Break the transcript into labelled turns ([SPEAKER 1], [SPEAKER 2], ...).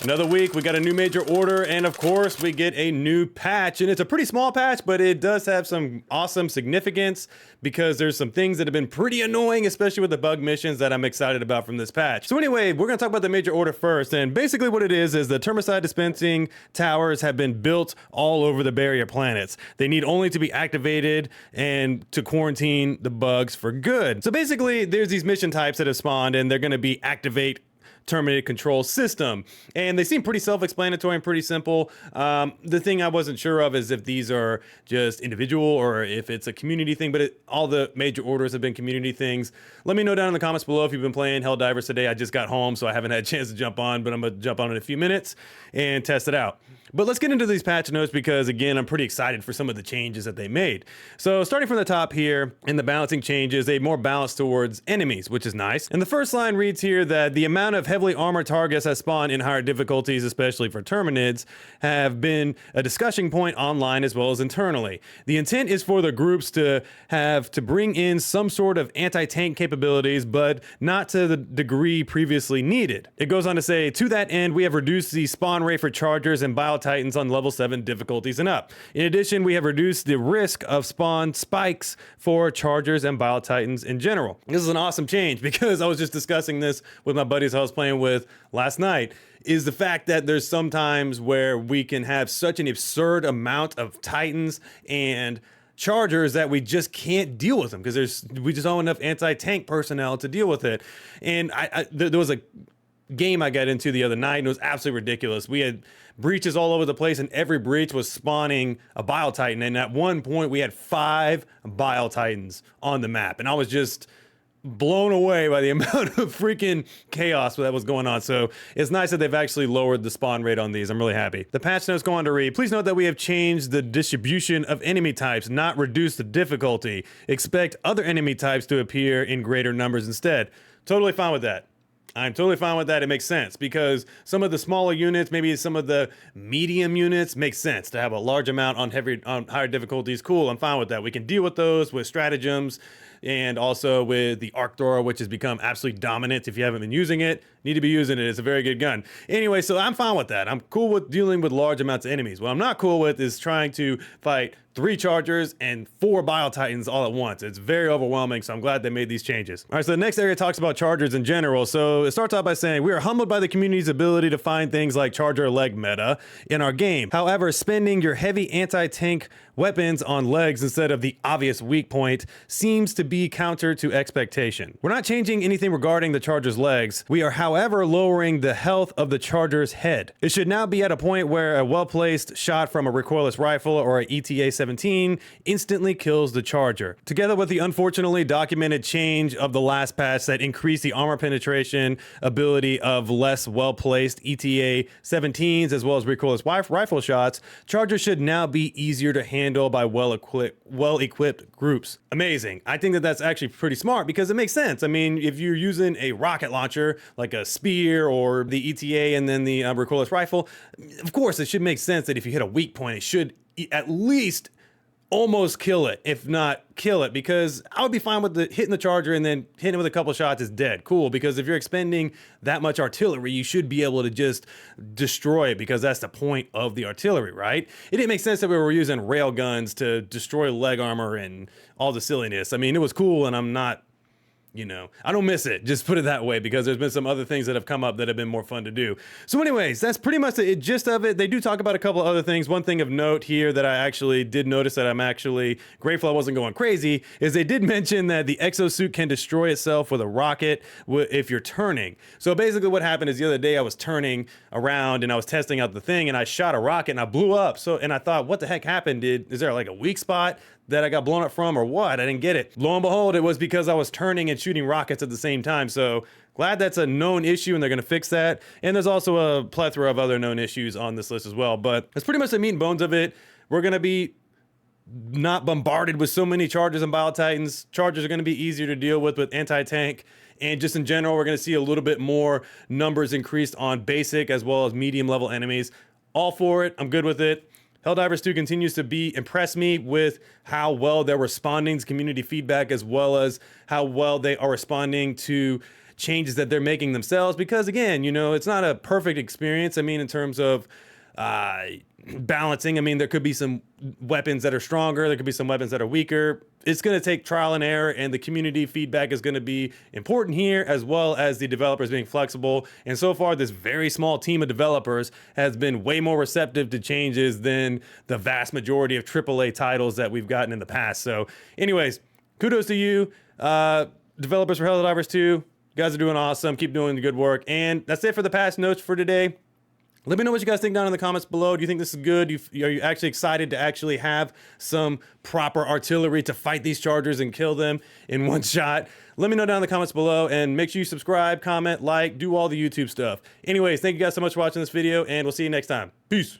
[SPEAKER 1] Another week, we got a new major order, and of course, we get a new patch. And it's a pretty small patch, but it does have some awesome significance because there's some things that have been pretty annoying, especially with the bug missions that I'm excited about from this patch. So anyway, we're gonna talk about the major order first. And basically what it is the termicide dispensing towers have been built all over the barrier planets. They need only to be activated and to quarantine the bugs for good. So basically, there's these mission types that have spawned, and they're gonna be activate terminated control system, and they seem pretty self-explanatory and pretty simple. The thing I wasn't sure of is if these are just individual or if it's a community thing, but all the major orders have been community things. Let me know down in the comments below if you've been playing Helldivers today. I just got home, so I haven't had a chance to jump on, but I'm gonna jump on in a few minutes and test it out. But let's get into these patch notes because, again, I'm pretty excited for some of the changes that they made. So starting from the top here, in the balancing changes, they more balanced towards enemies, which is nice. And the first line reads here that the amount of heavily armored targets that spawn in higher difficulties, especially for Terminids, have been a discussion point online as well as internally. The intent is for the groups to have to bring in some sort of anti-tank capabilities, but not to the degree previously needed. It goes on to say, to that end, we have reduced the spawn rate for Chargers and Titans on level 7 difficulties and up. In addition, we have reduced the risk of spawn spikes for Chargers and Bio Titans in general. This is an awesome change because I was just discussing this with my buddies I was playing with last night, is the fact that there's some times where we can have such an absurd amount of Titans and Chargers that we just can't deal with them because we just don't have enough anti-tank personnel to deal with it. And there was a game I got into the other night, and it was absolutely ridiculous. We had breaches all over the place, and every breach was spawning a Bile Titan. And at one point, we had 5 Bile Titans on the map, and I was just blown away by the amount of freaking chaos that was going on. So it's nice that they've actually lowered the spawn rate on these. I'm really happy. The patch notes go on to read, please note that we have changed the distribution of enemy types, not reduced the difficulty. Expect other enemy types to appear in greater numbers instead. Totally fine with that. I'm totally fine with that. It makes sense because some of the smaller units, maybe some of the medium units, makes sense to have a large amount on higher difficulties. Cool, I'm fine with that. We can deal with those with stratagems and also with the Arc Thrower, which has become absolutely dominant. If you haven't been using it, need to be using it. It's a very good gun. Anyway, so I'm fine with that. I'm cool with dealing with large amounts of enemies. What I'm not cool with is trying to fight 3 Chargers and 4 Bile Titans all at once. It's very overwhelming, so I'm glad they made these changes. All right, so the next area talks about Chargers in general. So it starts out by saying, we are humbled by the community's ability to find things like Charger leg meta in our game. However, spending your heavy anti-tank weapons on legs instead of the obvious weak point seems to be counter to expectation. We're not changing anything regarding the Charger's legs. We are, however, lowering the health of the Charger's head. It should now be at a point where a well-placed shot from a recoilless rifle or a ETA-17 instantly kills the Charger. Together with the unfortunately documented change of the last patch that increased the armor penetration ability of less well-placed ETA-17s as well as recoilless rifle shots, Chargers should now be easier to handle by well-equipped groups. Amazing. I think that that's actually pretty smart because it makes sense. I mean, if you're using a rocket launcher like a spear or the ETA and then the recoilless rifle, of course it should make sense that if you hit a weak point, it should at least almost kill it, if not kill it, because I would be fine with hitting the Charger and then hitting it with a couple shots is dead. Cool, because if you're expending that much artillery, you should be able to just destroy it because that's the point of the artillery, right? It didn't make sense that we were using rail guns to destroy leg armor and all the silliness. I mean, it was cool, and I'm not, I don't miss it, just put it that way, because there's been some other things that have come up that have been more fun to do. So anyways, that's pretty much the gist of it. They do talk about a couple of other things. One thing of note here that I actually did notice that I'm actually grateful I wasn't going crazy is they did mention that the exosuit can destroy itself with a rocket if you're turning. So basically what happened is the other day I was turning around and I was testing out the thing and I shot a rocket and I blew up. And I thought, what the heck happened? Is there like a weak spot that I got blown up from or what? I didn't get it. Lo and behold, it was because I was turning and shooting rockets at the same time. So glad that's a known issue and they're gonna fix that. And there's also a plethora of other known issues on this list as well. But that's pretty much the meat and bones of it. We're gonna be not bombarded with so many Chargers and Bile Titans. Chargers are gonna be easier to deal with anti-tank. And just in general, we're gonna see a little bit more numbers increased on basic as well as medium level enemies. All for it, I'm good with it. Helldivers 2 continues to impress me with how well they're responding to community feedback as well as how well they are responding to changes that they're making themselves, because again, you know, it's not a perfect experience. I mean, in terms of balancing, I mean, there could be some weapons that are stronger, there could be some weapons that are weaker. It's going to take trial and error, and the community feedback is going to be important here, as well as the developers being flexible. And so far, this very small team of developers has been way more receptive to changes than the vast majority of AAA titles that we've gotten in the past. So anyways, kudos to you, developers for Helldivers 2. You guys are doing awesome. Keep doing the good work. And that's it for the patch notes for today. Let me know what you guys think down in the comments below. Do you think this is good? Are you actually excited to actually have some proper artillery to fight these chargers and kill them in one shot? Let me know down in the comments below, and make sure you subscribe, comment, like, do all the YouTube stuff. Anyways, thank you guys so much for watching this video, and we'll see you next time. Peace.